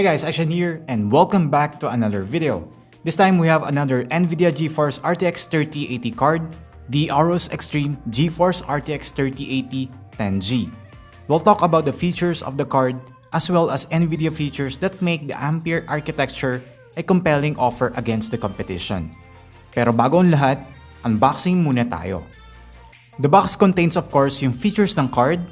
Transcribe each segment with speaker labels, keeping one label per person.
Speaker 1: Hi guys, Xtian here and welcome back to another video. This time we have another NVIDIA GeForce RTX 3080 card, the AORUS Xtreme GeForce RTX 3080 10G. We'll talk about the features of the card as well as NVIDIA features that make the Ampere architecture a compelling offer against the competition. Pero bago ang lahat, unboxing muna tayo. The box contains of course yung features ng card,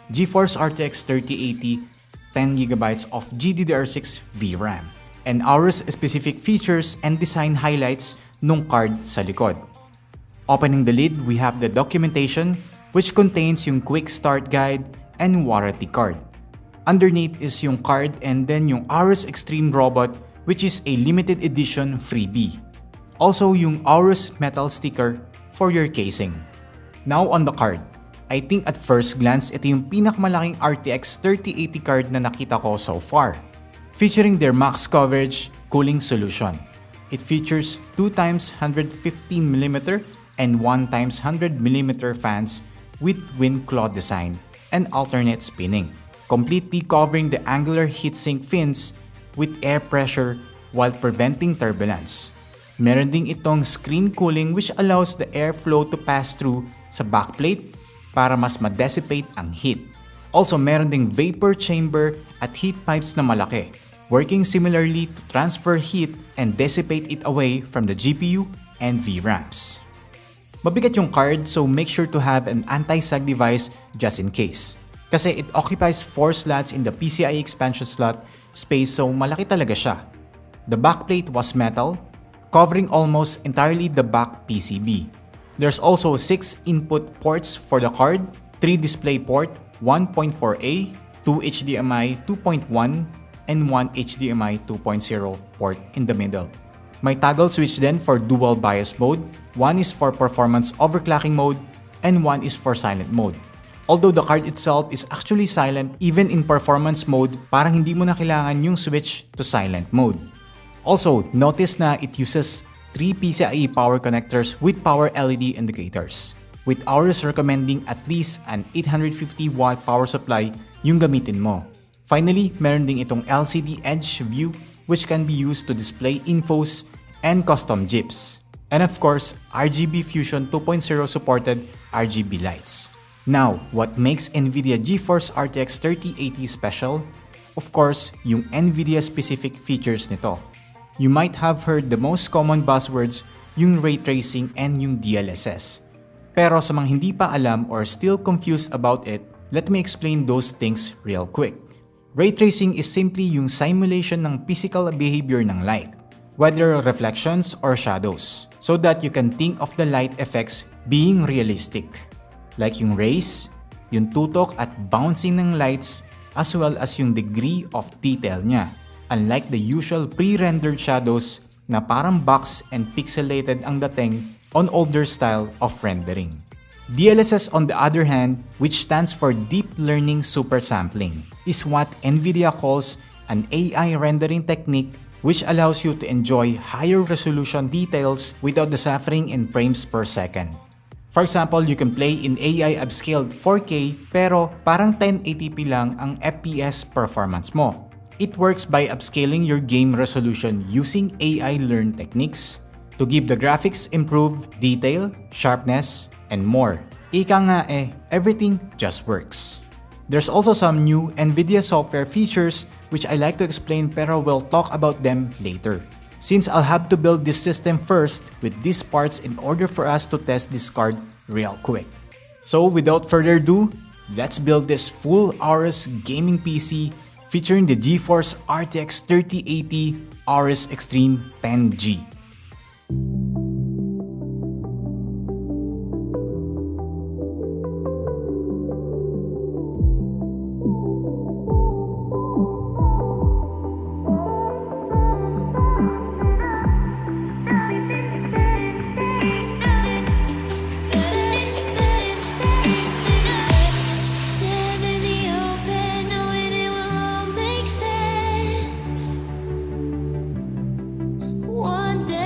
Speaker 1: GeForce RTX 3080 10GB of GDDR6 VRAM, and AORUS specific features and design highlights nung card sa likod. Opening the lid, we have the documentation which contains yung quick start guide and warranty card. Underneath is yung card and then yung AORUS Xtreme robot which is a limited edition freebie. Also yung AORUS metal sticker for your casing. Now on the card. I think at first glance, ito yung pinakamalaking RTX 3080 card na nakita ko so far. Featuring their max coverage cooling solution. It features 2x 115mm and 1x 100mm fans with wind claw design and alternate spinning, completely covering the angular heatsink fins with air pressure while preventing turbulence. Meron ding itong screen cooling which allows the airflow to pass through sa backplate para mas ma-dissipate ang heat. Also, meron ding vapor chamber at heat pipes na malaki, working similarly to transfer heat and dissipate it away from the GPU and VRAMs. Mabigat yung card, so make sure to have an anti-sag device just in case. Kasi it occupies 4 slots in the PCIe expansion slot space, so malaki talaga siya. The backplate was metal, covering almost entirely the back PCB. There's also 6 input ports for the card, 3 display port, 1.4a, 2 HDMI 2.1, and 1 HDMI 2.0 port in the middle. May toggle switch then for dual bias mode, one is for performance overclocking mode, and one is for silent mode. Although the card itself is actually silent even in performance mode, parang hindi mo na kailangan yung switch to silent mode. Also, notice na it uses 3 PCIe power connectors with power LED indicators, with AORUS recommending at least an 850W power supply yung gamitin mo. Finally, meron ding itong LCD Edge view which can be used to display infos and custom GIFs. And of course, RGB Fusion 2.0 supported RGB lights. Now, what makes NVIDIA GeForce RTX 3080 special? Of course, yung NVIDIA specific features nito. You might have heard the most common buzzwords, yung ray tracing and yung DLSS. Pero sa mga hindi pa alam or still confused about it, let me explain those things real quick. Ray tracing is simply yung simulation ng physical behavior ng light, whether reflections or shadows, so that you can think of the light effects being realistic. Like yung rays, yung tutok at bouncing ng lights, as well as yung degree of detail niya. Unlike the usual pre-rendered shadows na parang box and pixelated ang dating on older style of rendering. DLSS on the other hand, which stands for Deep Learning Super Sampling, is what NVIDIA calls an AI rendering technique which allows you to enjoy higher resolution details without the suffering in frames per second. For example, you can play in AI upscaled 4K pero parang 1080p lang ang FPS performance mo. It works by upscaling your game resolution using AI learned techniques to give the graphics improved detail, sharpness, and more. Ika nga everything just works. There's also some new NVIDIA software features which I like to explain pero we'll talk about them later. Since I'll have to build this system first with these parts in order for us to test this card real quick. So without further ado, let's build this full AORUS Gaming PC featuring the GeForce RTX 3080 AORUS Xtreme 10G.
Speaker 2: One day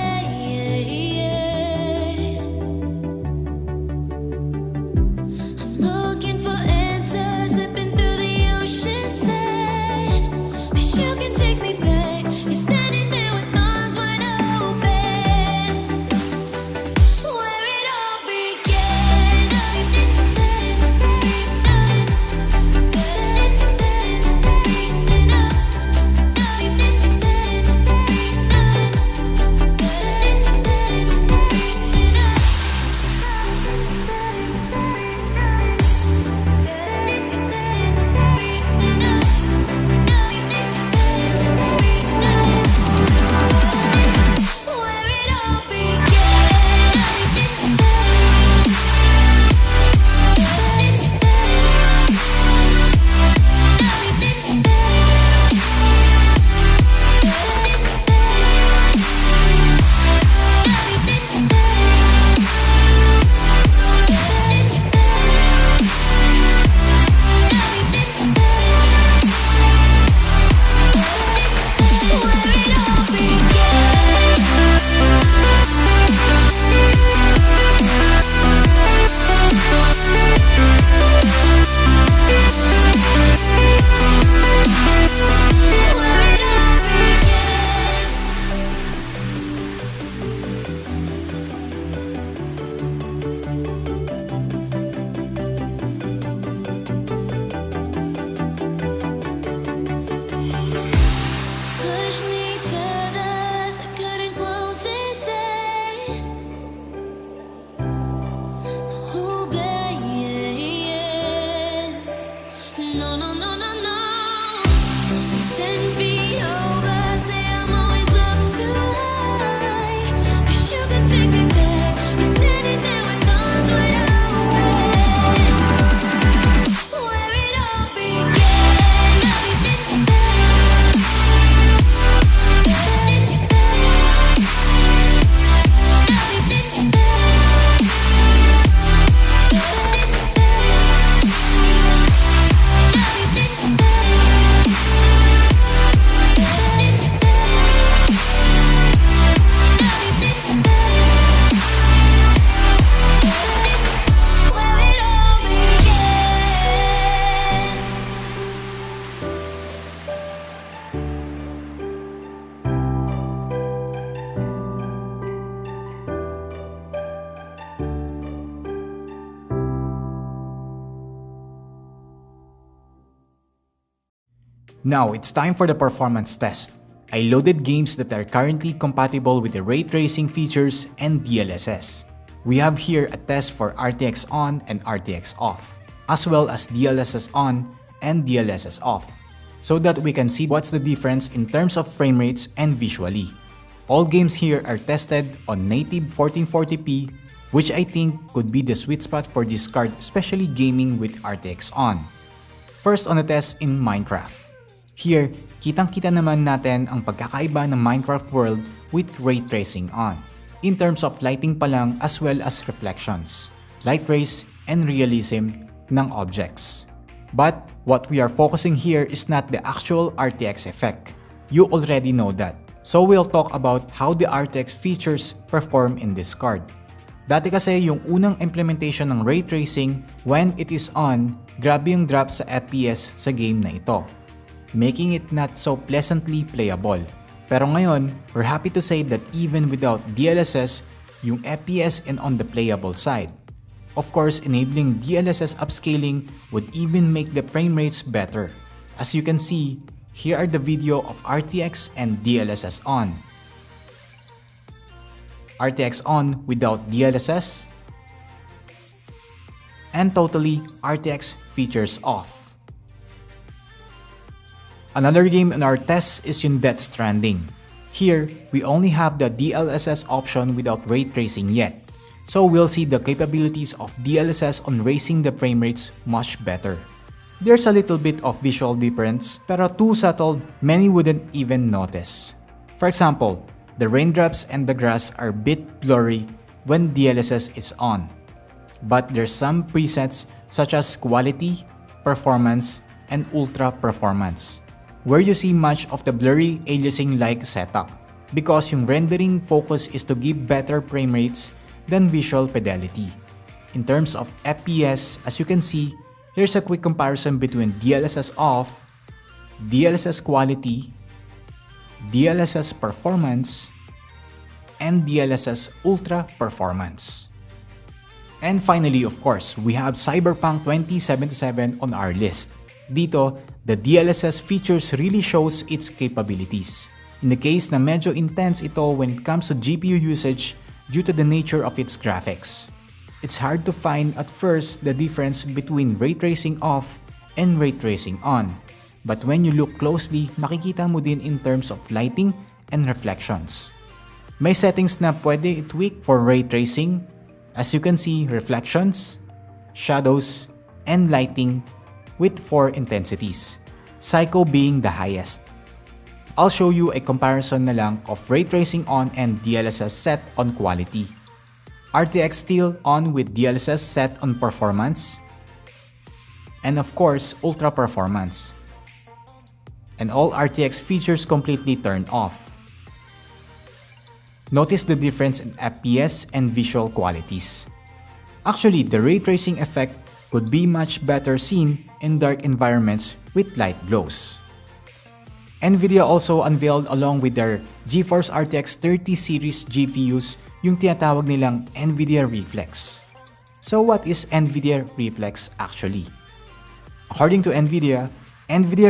Speaker 1: Now, it's time for the performance test. I loaded games that are currently compatible with the ray tracing features and DLSS. We have here a test for RTX on and RTX off, as well as DLSS on and DLSS off, so that we can see what's the difference in terms of frame rates and visually. All games here are tested on native 1440p, which I think could be the sweet spot for this card, especially gaming with RTX on. First on the test in Minecraft. Here, kitang-kita naman natin ang pagkakaiba ng Minecraft world with ray tracing on, in terms of lighting pa lang as well as reflections, light rays, and realism ng objects. But what we are focusing here is not the actual RTX effect. You already know that. So we'll talk about how the RTX features perform in this card. Dati kasi yung unang implementation ng ray tracing, when it is on, grabe yung drop sa FPS sa game na ito, making it not so pleasantly playable. Pero ngayon, we're happy to say that even without DLSS, yung FPS and on the playable side. Of course, enabling DLSS upscaling would even make the frame rates better. As you can see, here are the video of RTX and DLSS on. RTX on without DLSS, and totally RTX features off. Another game in our test is yung Stranding. Here, we only have the DLSS option without ray tracing yet, so we'll see the capabilities of DLSS on raising the frame rates much better. There's a little bit of visual difference, pero too subtle many wouldn't even notice. For example, the raindrops and the grass are a bit blurry when DLSS is on. But there's some presets such as quality, performance, and ultra performance, where you see much of the blurry aliasing-like setup, because yung rendering focus is to give better frame rates than visual fidelity. In terms of FPS, as you can see, here's a quick comparison between DLSS off, DLSS quality, DLSS performance, and DLSS ultra performance. And finally, of course, we have Cyberpunk 2077 on our list. Dito, the DLSS features really shows its capabilities. In the case na medyo intense ito when it comes to GPU usage due to the nature of its graphics. It's hard to find at first the difference between ray tracing off and ray tracing on. But when you look closely, makikita mo din in terms of lighting and reflections. May settings na pwede i-tweak for ray tracing. As you can see, reflections, shadows, and lighting with 4 intensities, Psycho being the highest. I'll show you a comparison na lang of ray tracing on and DLSS set on quality. RTX still on with DLSS set on performance, and of course, ultra performance. And all RTX features completely turned off. Notice the difference in FPS and visual qualities. Actually, the ray tracing effect could be much better seen in dark environments with light glows. Nvidia also unveiled along with their GeForce RTX 30 series GPUs yung tinatawag nilang Nvidia Reflex. So what is Nvidia Reflex actually? According to Nvidia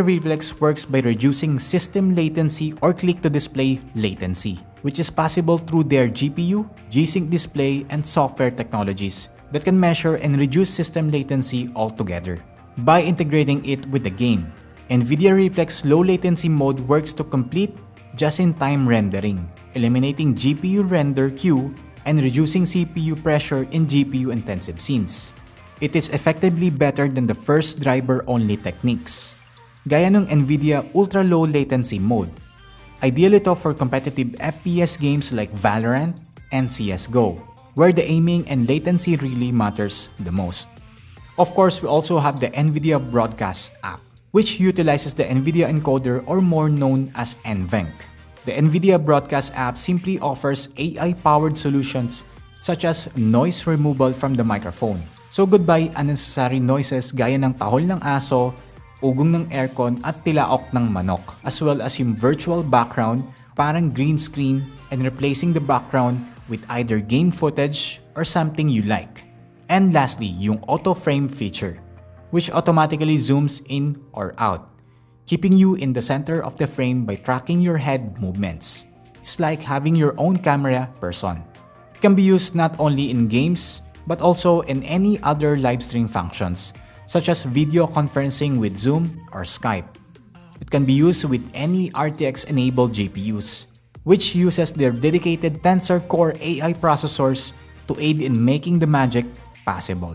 Speaker 1: Reflex works by reducing system latency or click-to-display latency, which is possible through their GPU, G-Sync display, and software technologies that can measure and reduce system latency altogether. By integrating it with the game, Nvidia Reflex low latency mode works to complete just-in-time rendering, eliminating GPU render queue and reducing CPU pressure in GPU-intensive scenes. It is effectively better than the first driver-only techniques, gaya ng Nvidia Ultra Low Latency mode. Ideal ito for competitive FPS games like Valorant and CSGO, where the aiming and latency really matters the most. Of course, we also have the NVIDIA Broadcast app, which utilizes the NVIDIA encoder or more known as Nvme. The NVIDIA Broadcast app simply offers AI-powered solutions such as noise removal from the microphone. So goodbye unnecessary noises gaya ng tahol ng aso, ugong ng aircon at tilaok ng manok, as well as yung virtual background, parang green screen, and replacing the background with either game footage or something you like. And lastly, yung auto frame feature, which automatically zooms in or out. keeping you in the center of the frame by tracking your head movements. It's like having your own camera person. It can be used not only in games, but also in any other live stream functions, such as video conferencing with Zoom or Skype. It can be used with any RTX-enabled GPUs, which uses their dedicated Tensor Core AI processors to aid in making the magic possible.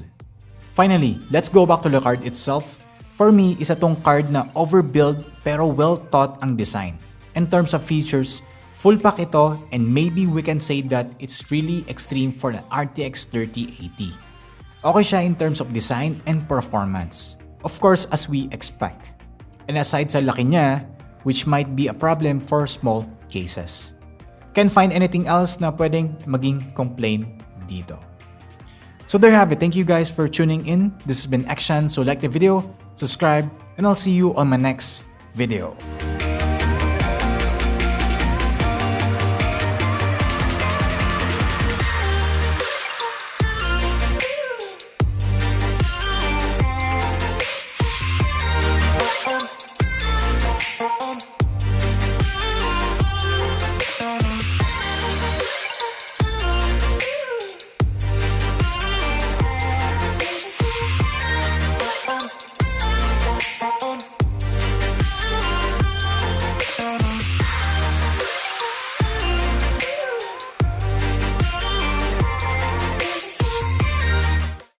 Speaker 1: Finally, let's go back to the card itself. For me, isa tong card na overbuild pero well thought ang design. In terms of features, full pack ito, and maybe we can say that it's really extreme for the RTX 3080. Okay siya in terms of design and performance. Of course, as we expect. And aside sa laki niya, which might be a problem for small cases. Can't find anything else na pwedeng maging complaint dito. So there you have it. Thank you guys for tuning in. This has been Xtian. So like the video, subscribe, and I'll see you on my next video.